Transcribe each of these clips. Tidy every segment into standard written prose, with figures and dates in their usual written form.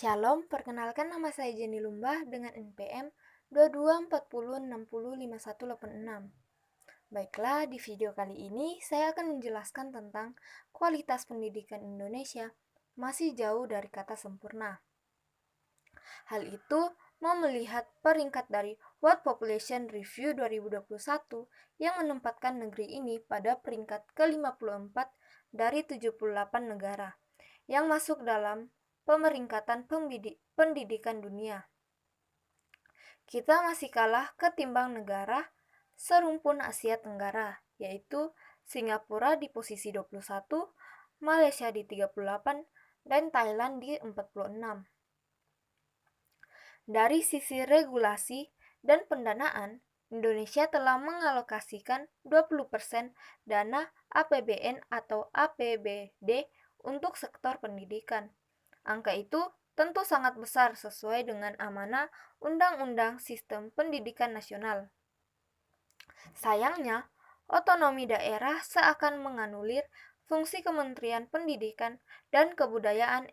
Shalom, perkenalkan nama saya Jenny Lumbah dengan NPM 2240605186. Baiklah, di video kali ini saya akan menjelaskan tentang kualitas pendidikan Indonesia masih jauh dari kata sempurna. Hal itu mau melihat peringkat dari World Population Review 2021 yang menempatkan negeri ini pada peringkat ke-54 dari 78 negara yang masuk dalam pemeringkatan pendidikan dunia. Kita masih kalah ketimbang negara serumpun Asia Tenggara, yaitu Singapura di posisi 21, Malaysia di 38, dan Thailand di 46. Dari sisi regulasi dan pendanaan, Indonesia telah mengalokasikan 20% dana APBN atau APBD untuk sektor pendidikan. Angka itu tentu sangat besar sesuai dengan amanah Undang-Undang Sistem Pendidikan Nasional. Sayangnya, otonomi daerah seakan menganulir fungsi Kementerian Pendidikan dan Kebudayaan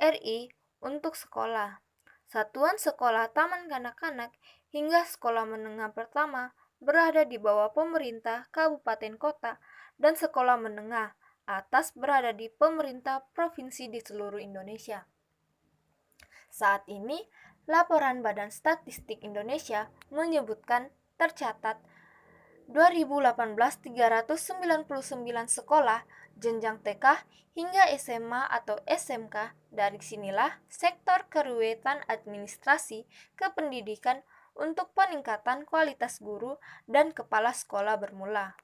RI untuk sekolah. Satuan sekolah taman kanak-kanak hingga sekolah menengah pertama berada di bawah pemerintah kabupaten kota dan sekolah menengah atas berada di pemerintah provinsi di seluruh Indonesia. Saat ini, laporan Badan Statistik Indonesia menyebutkan tercatat 2018 399 sekolah jenjang TK hingga SMA atau SMK. Dari sinilah sektor keruwetan administrasi kependidikan untuk peningkatan kualitas guru dan kepala sekolah bermula.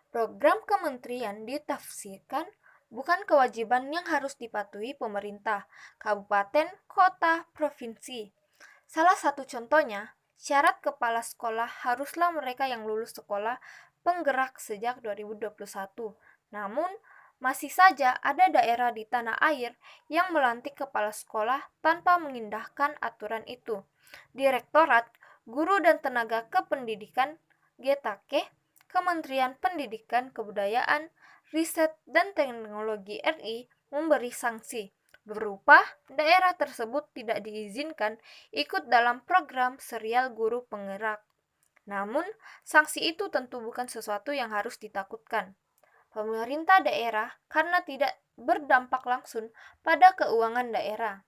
Program kementerian ditafsirkan bukan kewajiban yang harus dipatuhi pemerintah, kabupaten, kota, provinsi. Salah satu contohnya, syarat kepala sekolah haruslah mereka yang lulus sekolah penggerak sejak 2021. Namun, masih saja ada daerah di tanah air yang melantik kepala sekolah tanpa mengindahkan aturan itu. Direktorat Guru dan Tenaga Kependidikan (GTK), Kementerian Pendidikan, Kebudayaan, Riset, dan Teknologi RI memberi sanksi berupa daerah tersebut tidak diizinkan ikut dalam program serial guru penggerak. Namun, sanksi itu tentu bukan sesuatu yang harus ditakutkan. Pemerintah daerah karena tidak berdampak langsung pada keuangan daerah.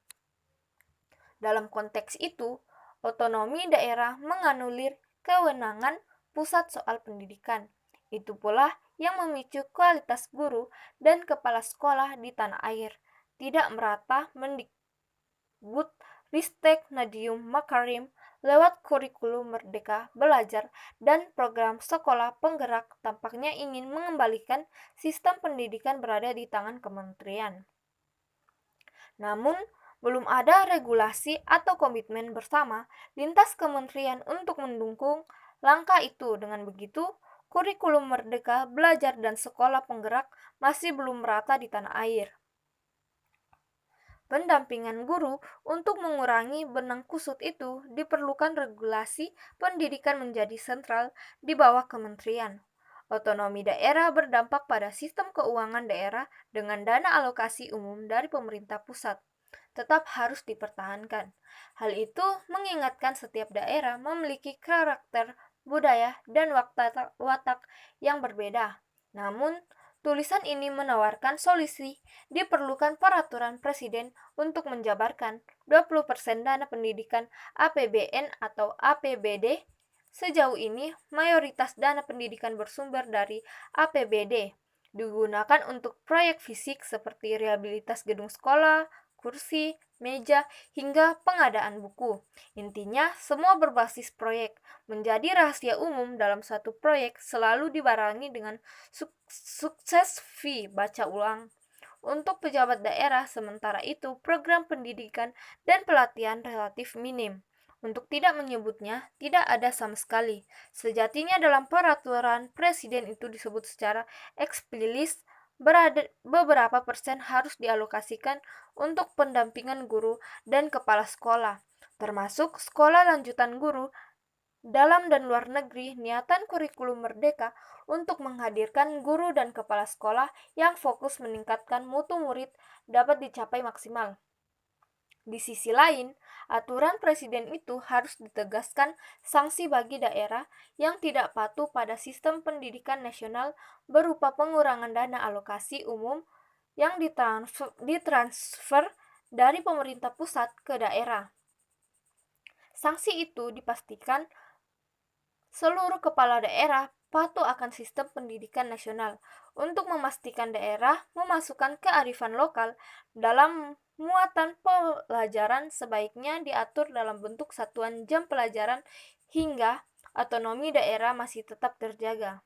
Dalam konteks itu, otonomi daerah menganulir kewenangan pusat soal pendidikan. Itu pula yang memicu kualitas guru dan kepala sekolah di tanah air tidak merata. Mendikbud Ristek Nadiem Makarim lewat kurikulum Merdeka Belajar dan program sekolah penggerak tampaknya ingin mengembalikan sistem pendidikan berada di tangan kementerian. Namun, belum ada regulasi atau komitmen bersama lintas kementerian untuk mendukung langkah itu. Dengan begitu, kurikulum Merdeka Belajar dan sekolah penggerak masih belum merata di tanah air. Pendampingan guru untuk mengurangi benang kusut itu diperlukan. Regulasi pendidikan menjadi sentral di bawah kementerian. Otonomi daerah berdampak pada sistem keuangan daerah dengan dana alokasi umum dari pemerintah pusat tetap harus dipertahankan. Hal itu mengingatkan setiap daerah memiliki karakter, budaya, dan watak yang berbeda. Namun, tulisan ini menawarkan solusi. Diperlukan peraturan presiden untuk menjabarkan 20% dana pendidikan APBN atau APBD. Sejauh ini, mayoritas dana pendidikan bersumber dari APBD, digunakan untuk proyek fisik seperti rehabilitas gedung sekolah, kursi, meja, hingga pengadaan buku. Intinya, semua berbasis proyek. Menjadi rahasia umum dalam satu proyek selalu dibarengi dengan sukses fee baca ulang untuk pejabat daerah. Sementara itu, program pendidikan dan pelatihan relatif minim. Untuk tidak menyebutnya, tidak ada sama sekali. Sejatinya dalam peraturan presiden itu disebut secara eksplisit beberapa persen harus dialokasikan untuk pendampingan guru dan kepala sekolah, termasuk sekolah lanjutan guru dalam dan luar negeri. Niatan kurikulum Merdeka untuk menghadirkan guru dan kepala sekolah yang fokus meningkatkan mutu murid dapat dicapai maksimal. Di sisi lain, aturan presiden itu harus ditegaskan sanksi bagi daerah yang tidak patuh pada sistem pendidikan nasional berupa pengurangan dana alokasi umum yang ditransfer dari pemerintah pusat ke daerah. Sanksi itu dipastikan seluruh kepala daerah patuh akan sistem pendidikan nasional untuk memastikan daerah memasukkan kearifan lokal dalam muatan pelajaran sebaiknya diatur dalam bentuk satuan jam pelajaran hingga otonomi daerah masih tetap terjaga.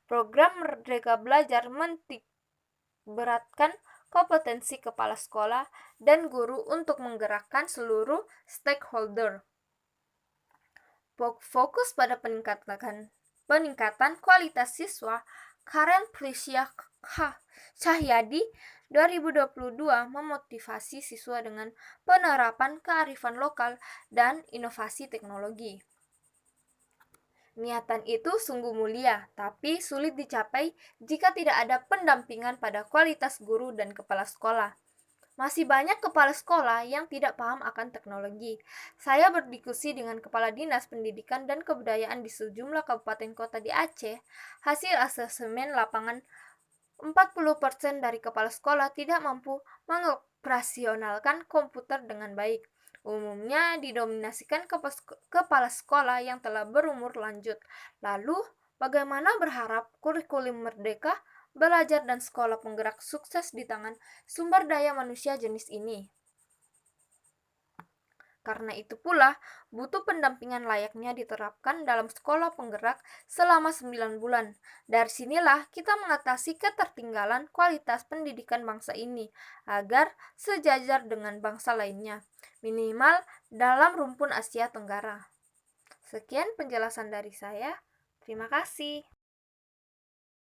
Program Merdeka Belajar beratkan kompetensi kepala sekolah dan guru untuk menggerakkan seluruh stakeholder. Fokus pada peningkatan kualitas siswa. Karen Prisya Cahyadi 2022 memotivasi siswa dengan penerapan kearifan lokal dan inovasi teknologi. Niatan itu sungguh mulia, tapi sulit dicapai jika tidak ada pendampingan pada kualitas guru dan kepala sekolah. Masih banyak kepala sekolah yang tidak paham akan teknologi. Saya berdiskusi dengan Kepala Dinas Pendidikan dan Kebudayaan di sejumlah kabupaten kota di Aceh. Hasil asesmen lapangan, 40% dari kepala sekolah tidak mampu mengoperasionalkan komputer dengan baik. Umumnya didominasikan kepala sekolah yang telah berumur lanjut. Lalu, bagaimana berharap kurikulum merdeka belajar dan sekolah penggerak sukses di tangan sumber daya manusia jenis ini? Karena itu pula, butuh pendampingan layaknya diterapkan dalam sekolah penggerak selama 9 bulan. Dari sinilah kita mengatasi ketertinggalan kualitas pendidikan bangsa ini agar sejajar dengan bangsa lainnya, minimal dalam rumpun Asia Tenggara. Sekian penjelasan dari saya. Terima kasih.